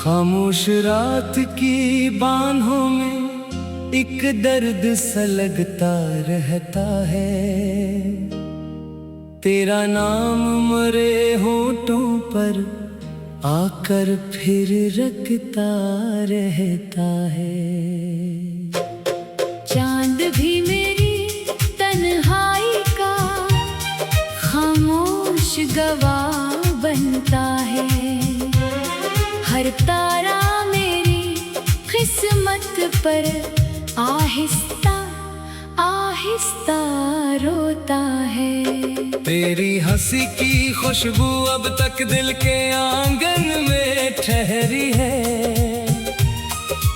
खामोश रात की बाहों में एक दर्द सा लगता रहता है। तेरा नाम मरे होठों पर आकर फिर रखता रहता है। चांद भी मेरी तन्हाई का खामोश गवाह बनता है। हर तारा मेरी किस्मत पर आहिस्ता आहिस्ता रोता है। तेरी हंसी की खुशबू अब तक दिल के आंगन में ठहरी है।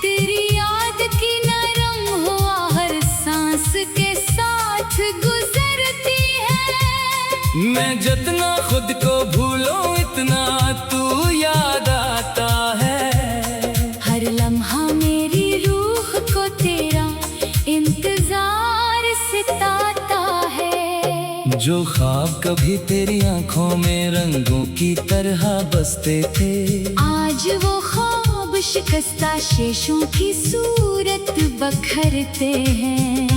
तेरी याद की नरम हुआ हर सांस के साथ गुजरती है। मैं जितना खुद को भूलूं इतना तू याद आता है। हर लम्हा मेरी रूह को तेरा इंतजार सताता है। जो ख्वाब कभी तेरी आंखों में रंगों की तरह बसते थे, आज वो ख्वाब शिकस्ता शेषों की सूरत बखरते हैं।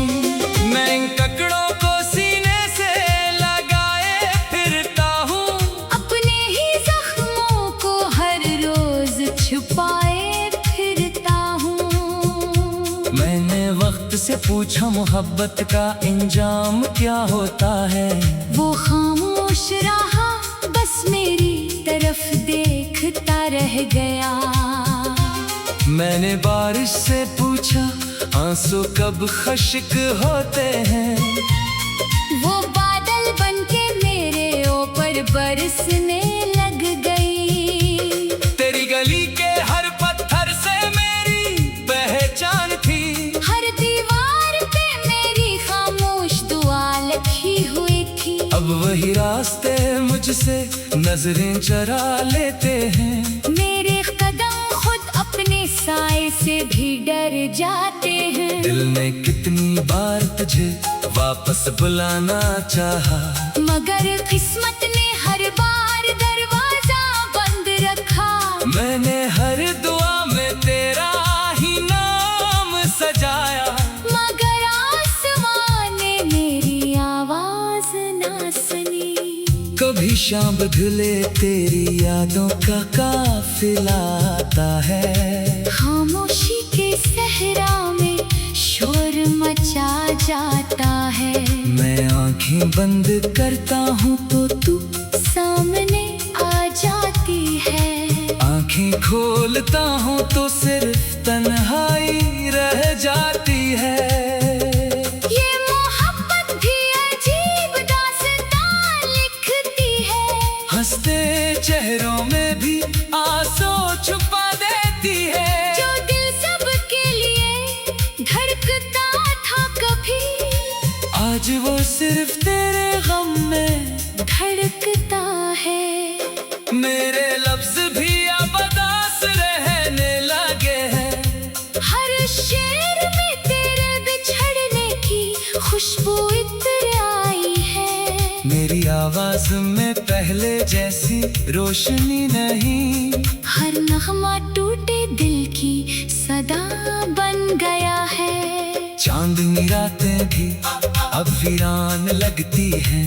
मैं इन ककड़ों को सीने से लगाए फिरता हूँ, अपने ही जख्मों को हर रोज छुपाए फिरता हूँ। मैंने वक्त से पूछा मोहब्बत का इंजाम क्या होता है। वो खामोश रहा बस मेरी तरफ देखता रह गया। मैंने बारिश से पूछा आंसू कब खश्क होते हैं। वो बादल बनके मेरे ऊपर बरसने लग गई। तेरी गली के हर पत्थर से मेरी पहचान थी। हर दीवार पे मेरी खामोश दुआ लिखी हुई थी। अब वही रास्ते मुझसे नजरें चरा लेते हैं। मेरे कदम खुद अपने साए से भी डर जाते हैं। दिल ने कितनी बार तुझे वापस बुलाना चाहा, मगर किस्मत ने हर बार दरवाजा बंद रखा। मैंने हर दुआ में तेरा ही नाम सजाया, मगर आसमां ने मेरी आवाज ना सुनी। कभी शाम बदले तेरी यादों का काफिला आता है। खामोशी के सहरा में शोर मचा जाता है। मैं आंखें बंद करता हूँ तो तू सामने आ जाती है। आंखें खोलता हूँ तो सिर्फ तन्हाई रह जाती है। ये मोहब्बत भी अजीब दास्तां लिखती है। हंसते चेहरों में भी आंसू छुपा देती है। जो दिल सबके लिए धड़कता था कभी, आज वो सिर्फ तेरे गम में धड़कता है। मेरे लफ्ज भी अब उदास रहने लगे हैं। हर शेर में तेरे बिछड़ने की खुशबू इत्र आई है। मेरी आवाज में पहले जैसी रोशनी नहीं। हर नगमा टूटे दिल की सदा बन गया है। चांदनी रातें भी अब वीरान लगती हैं।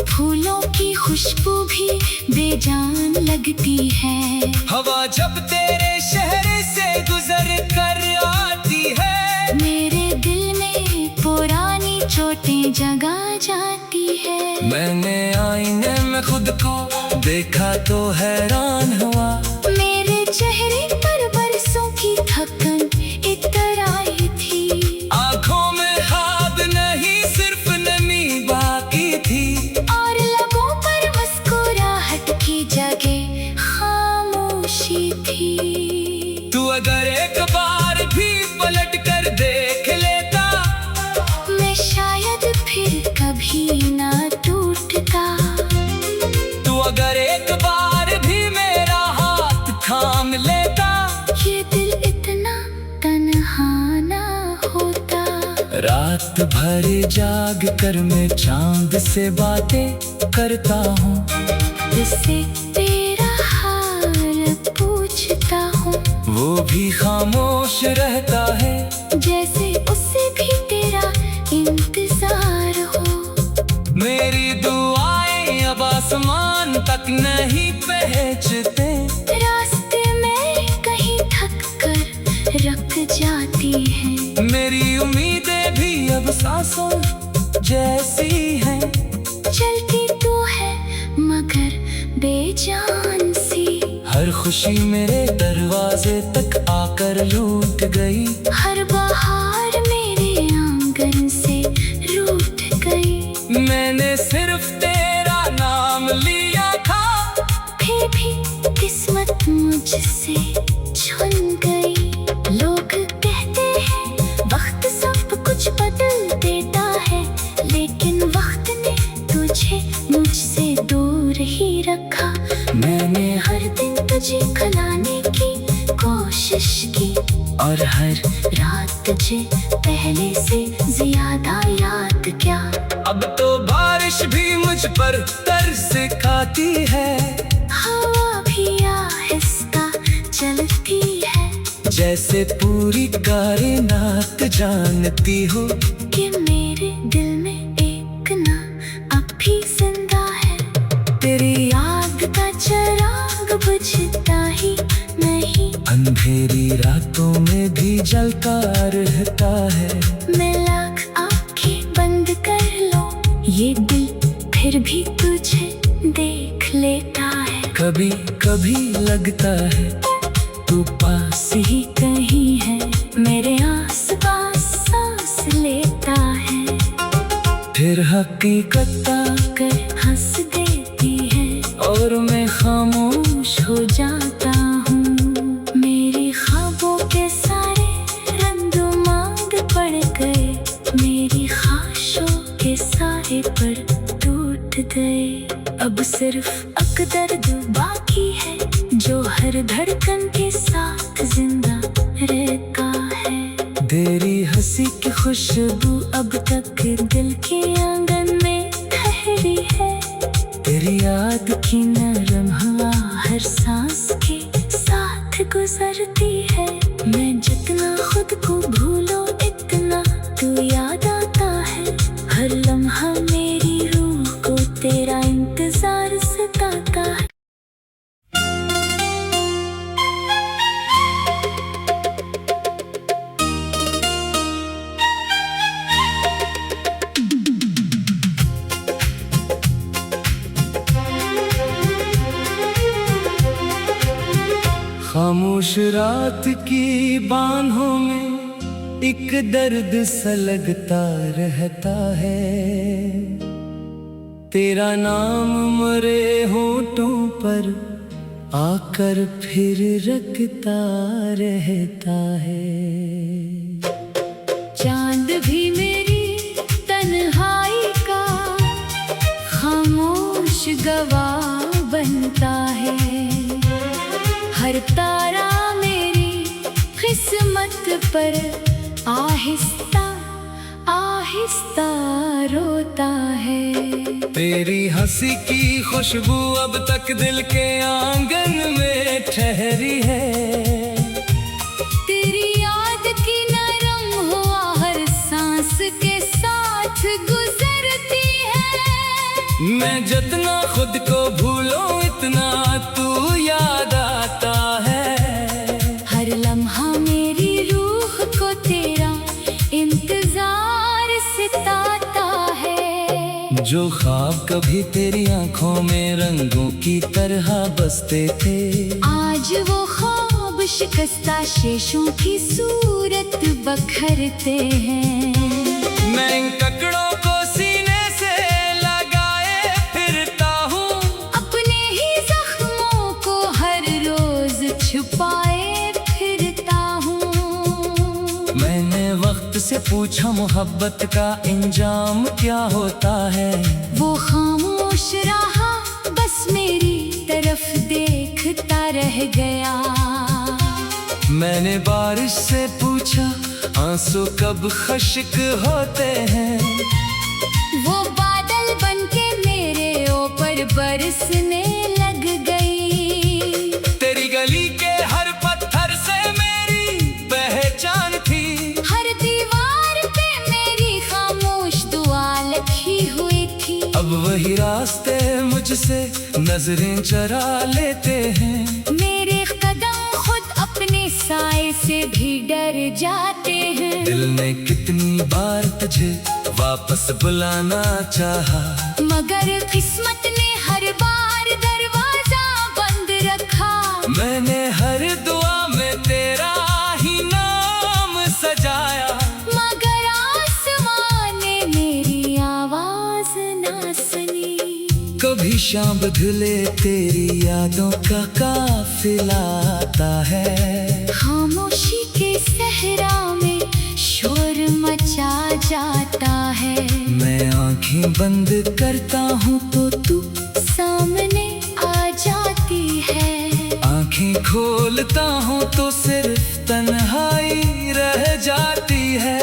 फूलों की खुशबू भी बेजान लगती है। हवा जब तेरे शहर से गुजर कर आती है, मेरे दिल में पुरानी चोटें जगा जाती है। मैंने आईने में खुद को देखा तो हैरान हुआ। मेरे चेहरे पर बरसों की थकन इतर आई थी। आंखों में खाब नहीं सिर्फ नमी बाकी थी। और लबों पर मुस्कुराहट की जगह खामोशी थी। तू अगर एक बार भी पलट कर देख लेता, मैं शायद फिर कभी ना टूटता। तू अगर एक बार भी मेरा हाथ थाम लेता, ये दिल इतना तन्हा ना होता। रात भर जाग कर मैं चांद से बातें करता हूँ। उससे तेरा हाल पूछता भी खामोश रहता है, जैसे उससे भी तेरा इंतजार हो। मेरी दुआएं अब आसमान तक नहीं पहुंचते, रास्ते में कहीं थक कर रख जाती है। मेरी उम्मीदें भी अब सांसों जैसी हैं, चलती तो है मगर बेजान सी। हर खुशी मेरे दरवाजे तक आकर लूट गई, हर बहार मेरे आंगन से रूठ गई। मैंने सिर्फ तेरा नाम लिया था, फिर भी किस्मत मुझसे छुन गई। लोग कहते हैं वक्त सब कुछ बदल देता है, लेकिन वक्त ने तुझे मुझसे दूर ही रखा। मैंने हर दिन तुझे खलाने की कोशिश की, और हर रात तुझे पहले से ज्यादा याद क्या। अब तो बारिश भी मुझ पर तरस खाती है, हवा भी आहिस्ता चलती है, जैसे पूरी कायनात जानती हो कि मेरे दिल में एक ना अब भी जिंदा है। तेरी याद का चिराग बुझता ही नहीं, अंधेरी रातों में भी जलता रहता है। मैं लाख आंखें बंद कर लो, ये दिल फिर भी तुझे देख लेता है। कभी कभी लगता है तू पास ही कहीं है, मेरे आस पास सांस लेता है। फिर हकीकत कर हंस देती है, और मैं खामोश हो जाता हूँ। मेरी ख्वाबों के सारे रंग पड़ गए, मेरी ख्वाहिशों के सारे पर टूट गए। अब सिर्फ अकदर्द बाकी है, जो हर धड़कन के साथ जिंदा रहता है। तेरी हंसी की खुशबू अब तक दिल के आंगन में ठहरी है। तेरी याद की नरम हवा हर सांस के साथ गुजरती है। मैं जितना खुद को भूलो इतना तू याद आता है। हर लम्हा मेरी रूह को तेरा इंतजार सताता है। खामोश रात की बाहों में एक दर्द सा लगता रहता है। तेरा नाम मरे होठों पर आकर फिर रखता रहता है। चांद भी मेरी तन्हाई का खामोश गवाह बनता है। हर तारा मेरी किस्मत पर आहिस्ता आहिस्ता रोता है। तेरी हंसी की खुशबू अब तक दिल के आंगन में ठहरी है। तेरी याद की नरम हवा हर सांस के साथ गुजरती है। मैं जितना खुद को भूलो इतना तू याद आता है। हर लम्हा मेरी रूह को तेरा इंतजार सताता है। जो ख्वाब कभी तेरी आंखों में रंगों की तरह बसते थे, आज वो ख्वाब शिकस्ता शेषों की सूरत बखरते हैं। मैं इन ककड़ों को सीने से लगाए फिरता हूँ, अपने ही जख्मों को हर रोज छुपाए फिरता हूँ। मैंने वक्त से पूछा मोहब्बत का इंजाम क्या होता है। वो खामोश रहा बस मेरी तरफ देखता रह गया। मैंने बारिश से पूछा आंसू कब खश्क होते हैं। वो बादल बनके मेरे ऊपर बरसने लग गई। तेरी गली के हर पत्थर से मेरी मुझसे नजरें चरा लेते हैं। मेरे कदम खुद अपने साए से भी डर जाते हैं। दिल ने कितनी बार तुझे वापस बुलाना चाहा, मगर किस्मत ने हर बार दरवाजा बंद रखा। मैंने हर दुआ में तेरा ही नाम सजाया, मगर आसमां ने मेरी आवाज ना सुनी। कभी शाम बदले तेरी यादों का काफिला आता है। खामोशी के सहरा में शोर मचा जाता है। मैं आंखें बंद करता हूँ तो तू सामने आ जाती है। आंखें खोलता हूँ तो सिर्फ तन्हाई रह जाती है।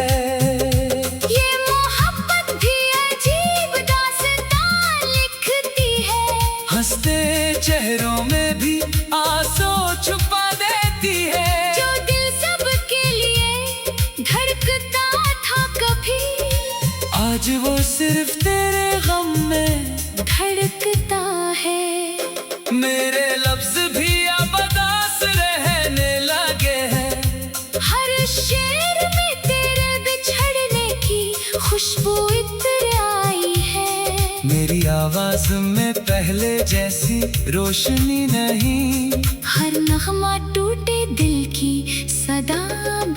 ये मोहब्बत भी अजीब दास्तां लिखती है। हंसते चेहरों में भी आंसू छुपा देती है। जो दिल सबके लिए धड़कता था कभी, आज वो सिर्फ तेरे गम में धड़कता है। मेरे लफ्ज भी अब उदास रहने लगे हैं। हर शेर में तेरे बिछड़ने की खुशबू इत्र आई है। मेरी आवाज में पहले जैसी रोशनी नहीं। हर नगमा टूटे दिल की सदा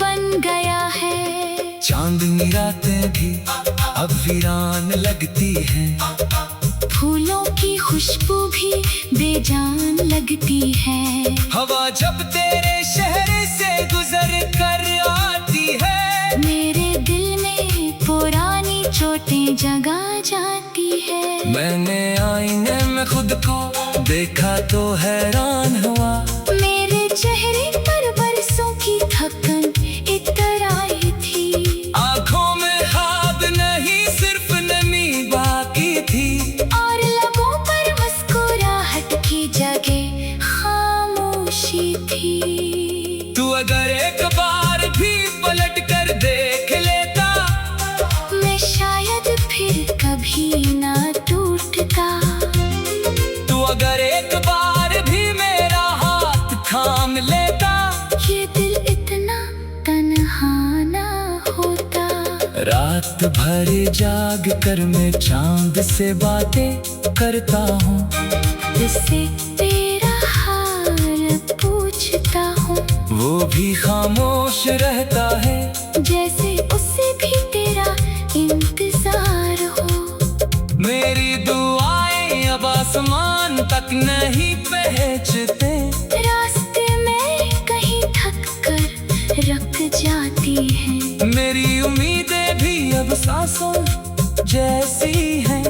बन गया है। चांदनी रातें भी अब वीरान लगती हैं। फूलों की खुशबू भी बेजान लगती है। हवा जब तेरे शहर से गुजर कर आती है, मेरे दिल में पुरानी चोटें जगा जाती है। मैंने आईने में खुद को देखा तो हैरान हुआ। मेरे चेहरे पर बरसों की थकन इतर आई थी। आंखों में खाब नहीं सिर्फ नमी बाकी थी। और लबों पर मुस्कुराहट की जगह खामोशी थी। तू अगर एक बार भी पलट कर देख लेता, मैं शायद फिर कभी ना टूटता। तू अगर एक बार भी मेरा हाथ थाम लेता, ये दिल इतना तन्हा ना होता। रात भर जाग कर मैं चांद से बातें करता हूँ। जिससे तेरा हाल पूछता हूँ, वो भी खामोश रहता है। जैसे उसे भी तेरा इंतजार हो। मेरी दुआएं अब आसमान तक नहीं पहुँचते। रास्ते में कहीं थक कर रुक जाती है। मेरी उम्मीदें भी अब सांसों जैसी हैं।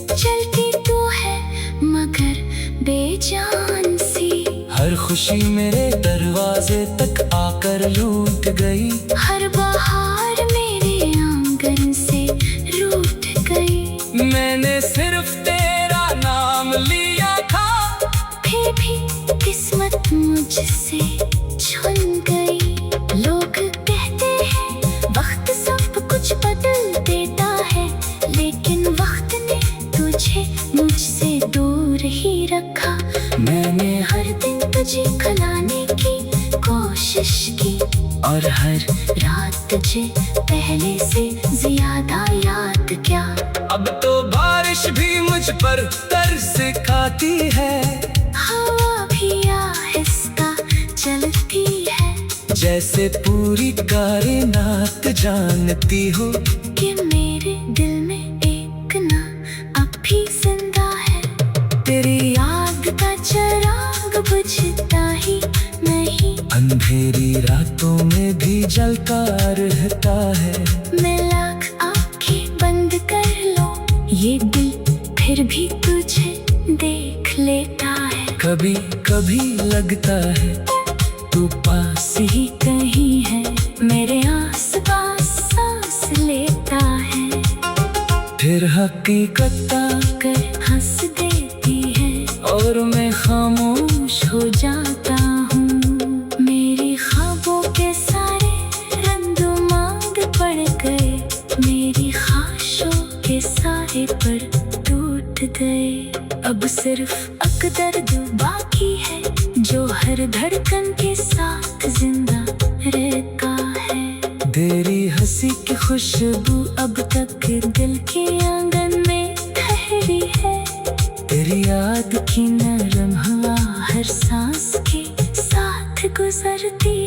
चलती तो है मगर बेजान सी। हर खुशी मेरे दरवाजे तक आकर लूट गई। हर बहार मेरे आंगन से रूठ गई। मैंने सिर्फ तेरा नाम लिया था, फिर भी किस्मत मुझसे छुन गई। लोग कहते हैं वक्त सब कुछ बदल देता है, लेकिन वक्त ने तुझे मुझसे दूर ही रखा। मैंने हर दिन तुझे खलाने की कोशिश की, और हर रात तुझे पहले से ज्यादा याद क्या। अब तो बारिश भी मुझ पर तरस खाती है। हवा भी आहिस्ता चलती है। जैसे पूरी कायनात जानती हो कि मेरे दिल में एक ना अब भी जिंदा है। तेरी याद का चिराग बुझता ही नहीं। अंधेरी रातों में भी जलता रहता है। मैं लाख आंखें बंद कर लो, ये दिल फिर भी तुझे देख लेता है। कभी कभी लगता है तू पास ही कहीं है, मेरे आसपास सांस लेता है। फिर हकीकत कर हंस देती है, और मैं खामोश हो जाता हूँ। मेरी ख्वाबों के सारे रंग-मांग पड़ गए, मेरी ख्वाहिशों के सारे पर टूट गए। अब सिर्फ अकदर्द बाकी है जो हर धड़कन के साथ जिंदा रहता है। तेरी हंसी की खुशबू अब तक दिल के आंगन में ठहरी है। तेरी याद की नरम हवा हर सांस के साथ गुजरती